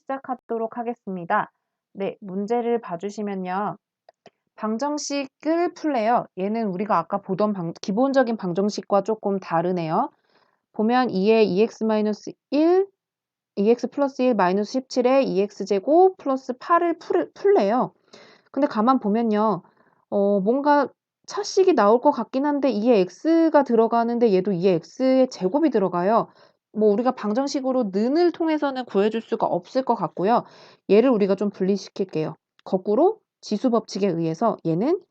시작하도록 하겠습니다. 네, 문제를 봐주시면요. 방정식을 풀래요. 얘는 우리가 아까 보던 기본적인 방정식과 조금 다르네요. 보면 2에 2x-1, 2x 플러스 1 마이너스 17에 2x제곱 플러스 8을 풀래요. 근데 가만 보면요. 뭔가 차식이 나올 것 같긴 한데 2에 x가 들어가는데 얘도 2에 x의 제곱이 들어가요. 뭐 우리가 방정식으로 는을 통해서는 구해줄 수가 없을 것 같고요. 얘를 우리가 좀 분리시킬게요. 거꾸로 지수 법칙에 의해서 얘는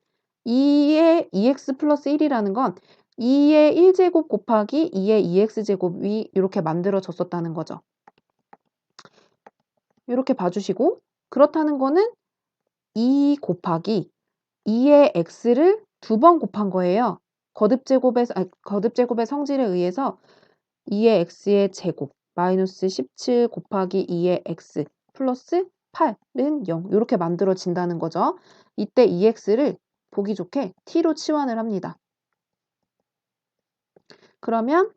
2의 2x 플러스 1이라는 건 2의 1제곱 곱하기 2의 2x제곱이 이렇게 만들어졌었다는 거죠. 이렇게 봐주시고 그렇다는 거는 2 곱하기 2의 x를 2번 곱한 거예요. 거듭제곱의 성질에 의해서 2의 x의 제곱 마이너스 17 곱하기 2의 x 플러스 8은 0 이렇게 만들어진다는 거죠. 이때 2x를 보기 좋게 t로 치환을 합니다. 그러면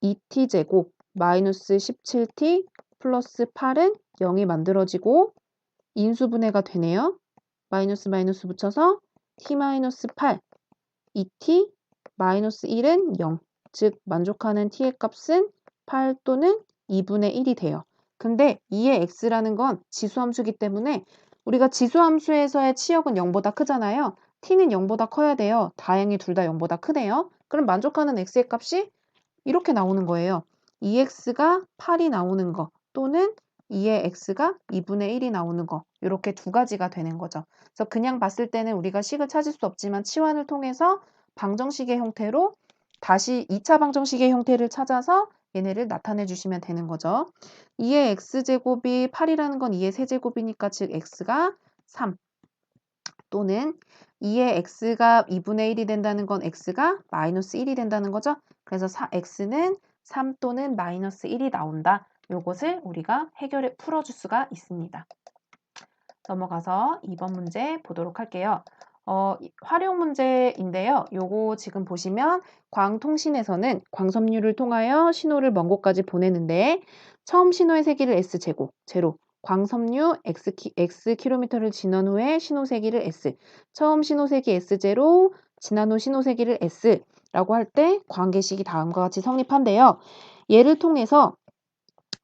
2t제곱 마이너스 17t 플러스 8은 0이 만들어지고 인수분해가 되네요. 마이너스 마이너스 붙여서 t-8 2t 마이너스 1은 0. 즉 만족하는 t의 값은 8 또는 2분의 1이 돼요. 근데 2의 x라는 건 지수함수이기 때문에 우리가 지수함수에서의 치역은 0보다 크잖아요. t는 0보다 커야 돼요. 다행히 둘 다 0보다 크네요. 그럼 만족하는 x의 값이 이렇게 나오는 거예요. 2x가 8이 나오는 거 또는 2의 x가 2분의 1이 나오는 거 이렇게 두 가지가 되는 거죠. 그래서 그냥 봤을 때는 우리가 식을 찾을 수 없지만 치환을 통해서 방정식의 형태로 다시 2차 방정식의 형태를 찾아서 얘네를 나타내 주시면 되는 거죠. 2의 x제곱이 8이라는 건 2의 세제곱이니까 즉 x가 3 또는 2의 x가 2분의 1이 된다는 건 x가 마이너스 1이 된다는 거죠. 그래서 x는 3 또는 마이너스 1이 나온다. 요것을 우리가 해결해 풀어줄 수가 있습니다. 넘어가서 2번 문제 보도록 할게요. 활용 문제인데요. 요거 지금 보시면 광통신에서는 광섬유를 통하여 신호를 먼 곳까지 보내는데 처음 신호의 세기를 S제곱, 제로, 광섬유 X 킬로미터를 지난 후에 신호 세기를 S, 처음 신호 세기 S0, 지난 후 신호 세기를 S라고 할 때 관계식이 다음과 같이 성립한대요. 얘를 통해서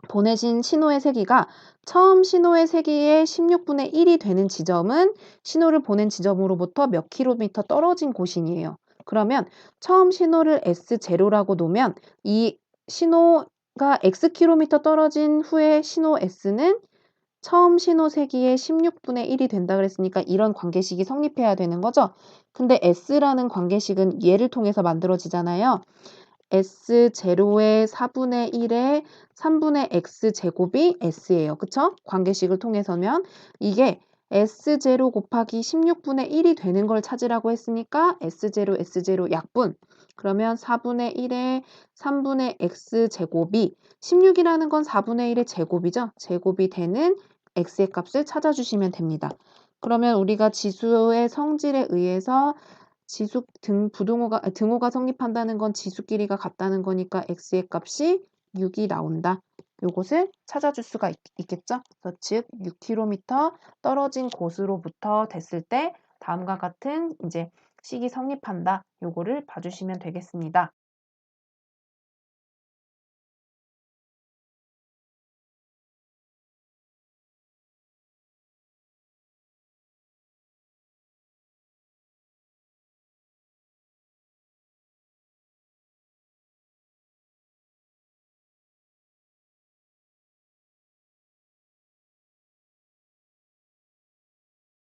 보내신 신호의 세기가 처음 신호의 세기의 16분의 1이 되는 지점은 신호를 보낸 지점으로부터 몇 킬로미터 떨어진 곳이에요. 그러면 처음 신호를 S0라고 놓으면 이 신호가 X 킬로미터 떨어진 후에 신호 S는 처음 신호 세기의 16분의 1이 된다 그랬으니까 이런 관계식이 성립해야 되는 거죠. 근데 S라는 관계식은 얘를 통해서 만들어지잖아요. S0의 4분의 1의 3분의 X제곱이 S예요. 그쵸? 관계식을 통해서면 이게 S0 곱하기 16분의 1이 되는 걸 찾으라고 했으니까 S0, S0 약분. 그러면 4분의 1의 3분의 X제곱이 16이라는 건 4분의 1의 제곱이죠. 제곱이 되는 X의 값을 찾아주시면 됩니다. 그러면 우리가 지수의 성질에 의해서 등호가 성립한다는 건 지수 길이가 같다는 거니까 x의 값이 6이 나온다. 요것을 찾아줄 수가 있겠죠? 그래서 즉 6km 떨어진 곳으로부터 됐을 때 다음과 같은 이제 식이 성립한다. 요거를 봐주시면 되겠습니다.